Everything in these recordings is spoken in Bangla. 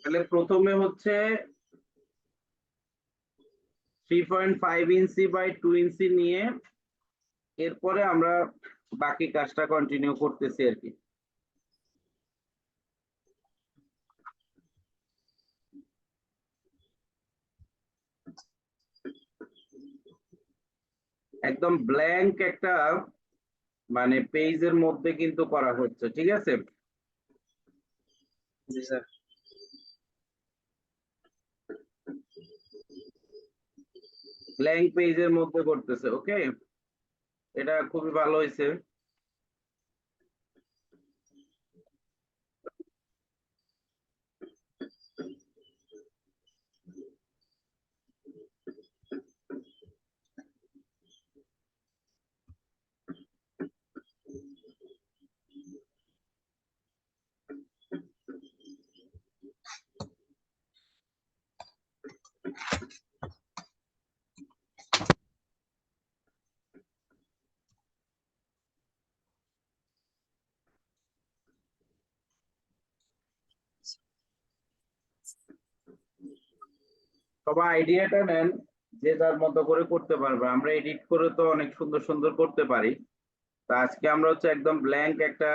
তাহলে প্রথমে হচ্ছে 3.5 ইঞ্চি বাই 2 ইঞ্চি নিয়ে এরপরে আমরা বাকি কাজটা কন্টিনিউ করতেছি আর কি। একদম ব্ল্যাঙ্ক একটা মানে পেজের মধ্যে কিন্তু করা হচ্ছে, ঠিক আছে? জি স্যার। ব্ল্যাঙ্ক পেজের মধ্যে করতেছে, ওকে। এটা খুবই ভালো হয়েছে। সবাই আইডিয়াটা নেন, যে যার মতো করে করতে পারবে। আমরা এডিট করে তো অনেক সুন্দর সুন্দর করতে পারি। তা আজকে আমরা হচ্ছে একদম ব্ল্যাঙ্ক একটা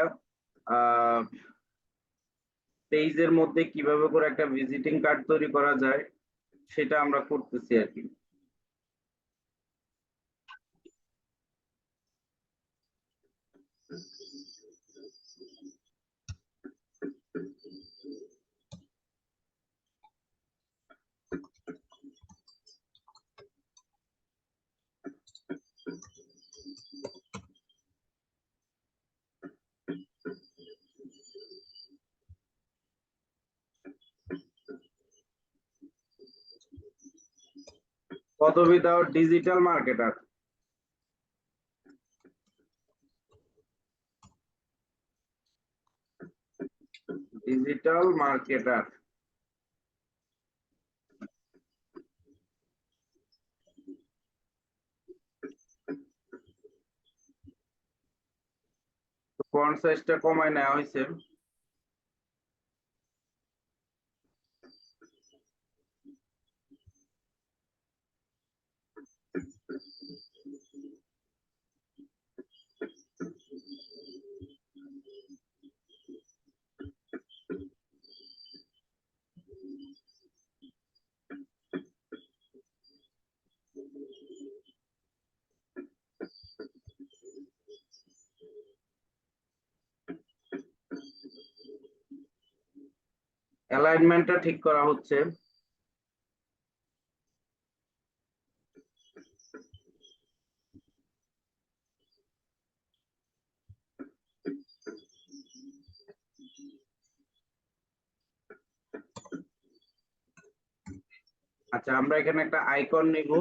পেজের মধ্যে কিভাবে করে একটা ভিজিটিং কার্ড তৈরি করা যায় সেটা আমরা করতেছি আর কি। পদবী দাও digital marketer. Digital marketer. Font সাইজটা কমায় নেওয়া হয়েছে। অ্যালাইনমেন্টটা ঠিক করা হচ্ছে। আচ্ছা, আমরা এখানে একটা আইকন নিব।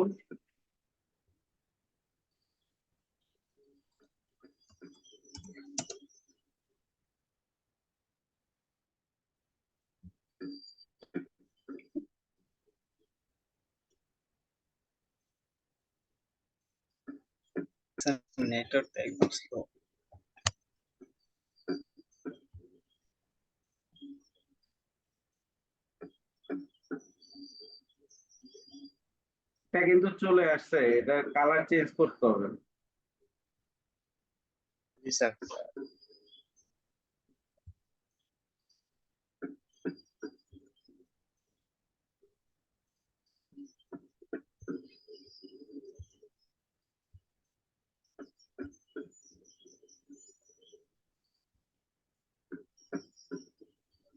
নেটওয়ার্ক একদম স্লো। এটা কিন্তু চলে আসছে, এটা কালার চেঞ্জ করতে হবে। জি স্যার।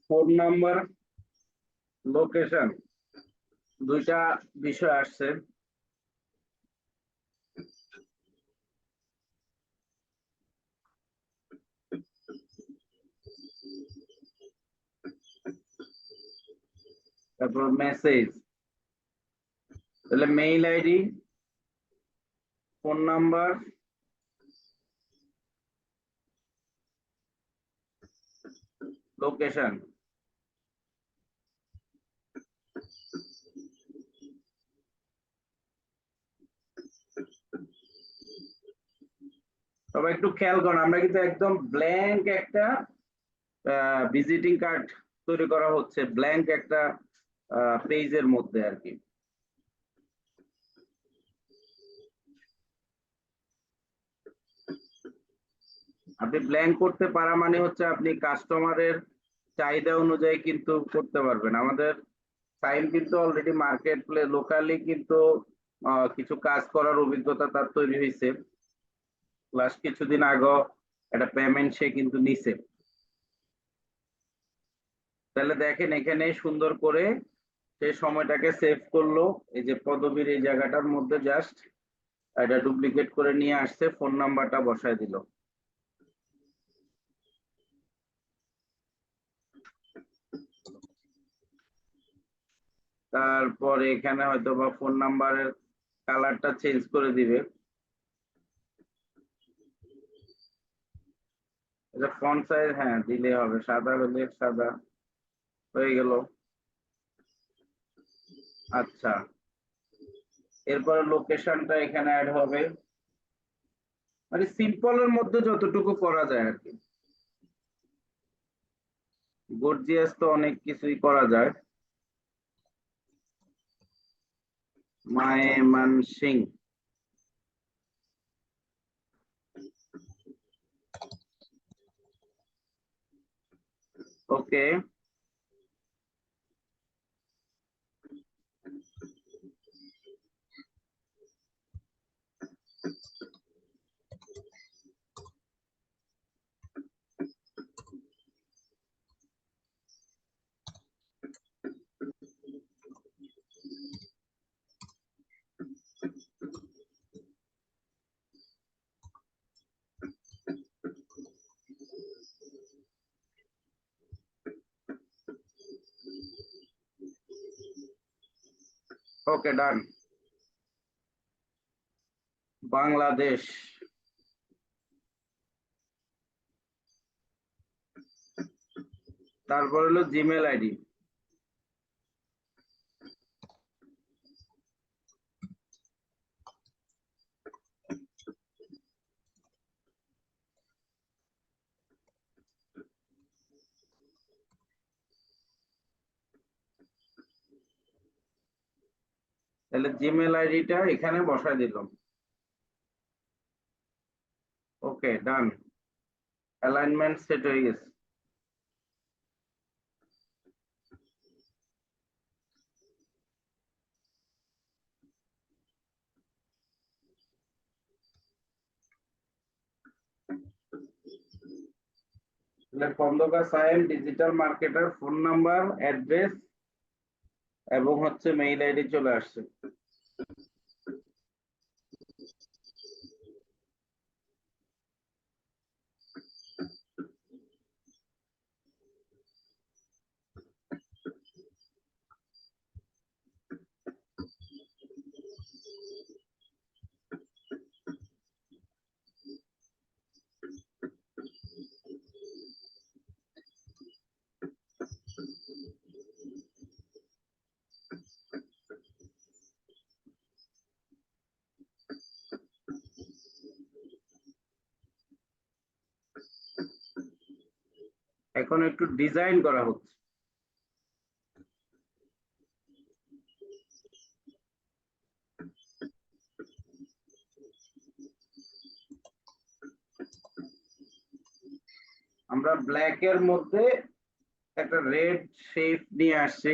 ফোন নাম্বার, লোকেশন, দুইটা বিষয় আসছে। তারপর মেসেজ, তাহলে mail ID, phone number, location. তবে একটু খেয়াল করুন, আমরা কিন্তু একদম ব্ল্যাঙ্ক একটা ভিজিটিং কার্ড তৈরি করা হচ্ছে ব্ল্যাঙ্ক একটা পেজের মধ্যে আর কি। আপনি ব্ল্যাঙ্ক করতে পারা মানে হচ্ছে আপনি কাস্টমারের চাহিদা অনুযায়ী কিন্তু করতে পারবেন। আমাদের সাইম কিন্তু অলরেডি মার্কেট প্লে লোকালি কিন্তু কিছু কাজ করার অভিজ্ঞতা তার তৈরি হয়েছে। প্লাস কিছুদিন আগে একটা পেমেন্ট সে কিন্তু নিছে। তাহলে দেখেন এখানে সুন্দর করে সে সময়টাকে সেভ করলো। এই যে পদবীর এই জায়গাটার মধ্যে জাস্ট এটা ডুপ্লিকেট করে নিয়ে আসছে, ফোন নাম্বারটা বসায় দিল। তারপরে এখানে হয়তো বা ফোন নাম্বারের কালারটা চেঞ্জ করে দিবে। এটা ফন্ট সাইজ হ্যাঁ দিলে হবে, সাদা হলে সাদা হয়ে গেল। আচ্ছা, এরপরে লোকেশনটা এখানে অ্যাড হবে, মানে সিম্পলের মধ্যে যতটুকু করা যায় আর কি। গর্জিয়াস তো অনেক কিছুই করা যায়। ময়মনসিং, ওকে। ওকে ডান। বাংলাদেশ, তারপর হলো জিমেল আইডি। তাহলে জিমেল আইডিটা এখানে বসায় দিলাম। ওকে ডান, অ্যালাইনমেন্ট সেট হয়ে গেছে। তাহলে খন্দকার সাহেব digital marketer phone number, address এবং হচ্ছে মেইল আইডি চলে আসছে। এখন একটু ডিজাইন করা হচ্ছে। আমরা ব্ল্যাক এর মধ্যে একটা রেড শেপ নিয়ে আসছি।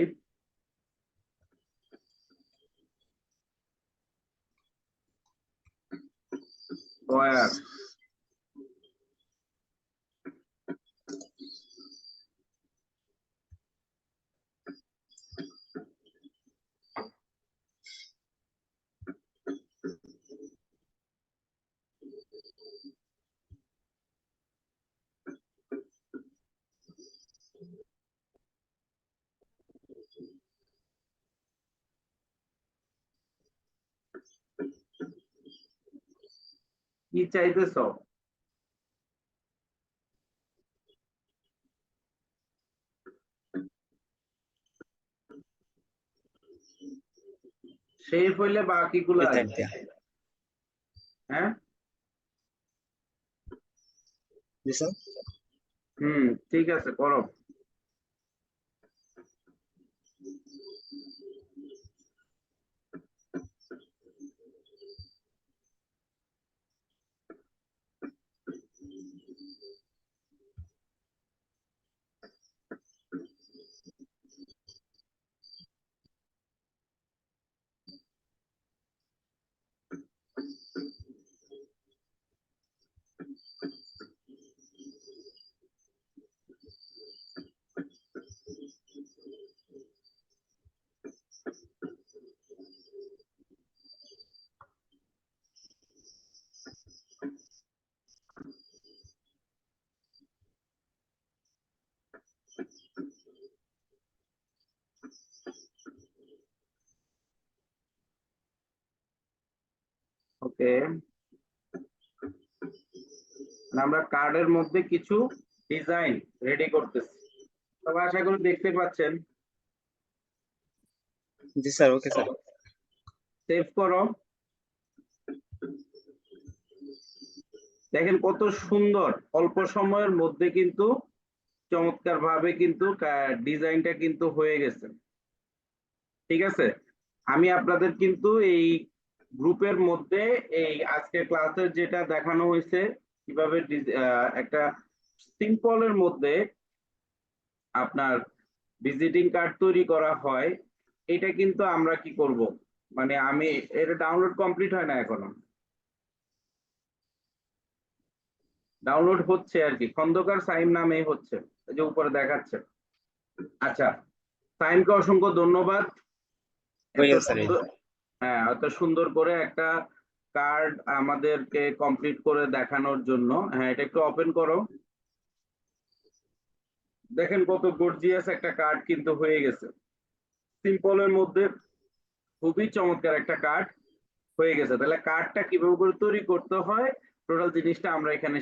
স্কয়ার, কি চাইতেছো? শেপ হইলে বাকিগুলো এটা আসবে। দিয়া হ্যাঁ, দিছেন। ঠিক আছে করো। ওকে, আমরা কার্ডের মধ্যে কিছু ডিজাইন রেডি করতেছি, তবে আশা করি দেখতে পাচ্ছেন। জি স্যার, ওকে স্যার। সেভ করো। দেখেন কত সুন্দর, অল্প সময়ের মধ্যে কিন্তু চমৎকার ভাবে কিন্তু ডিজাইনটা কিন্তু হয়ে গেছে। ঠিক আছে, আমি আপনাদের কিন্তু এই গ্রুপের মধ্যে এই আজকে ক্লাসে যেটা দেখানো হয়েছে কিভাবে একটা সিম্পলের মধ্যে আপনার ভিজিটিং কার্ড তৈরি করা হয়, এটা কিন্তু আমরা কি করব, মানে আমি এটা ডাউনলোড কমপ্লিট হয় না এখনো, ডাউনলোড হচ্ছে আর কি, খন্দকার সাইম নামে হচ্ছে, এই যে উপরে দেখাচ্ছে। আচ্ছা, সাইমকে অসংখ্য ধন্যবাদ এত হয়ে স্যার। সুন্দর, হ্যাঁ এত সুন্দর করে একটা কার্ড আমাদেরকে কমপ্লিট করে দেখানোর জন্য। হ্যাঁ, এটা একটু ওপেন করো। দেখেন কত গর্জিয়াস একটা কার্ড কিন্তু হয়ে গেছে, সিম্পলের মধ্যে খুবই চমৎকার একটা কার্ড হয়ে গেছে। তাহলে কার্ডটা কিভাবে করে তৈরি করতে হয় টোটাল জিনিসটা আমরা এখানে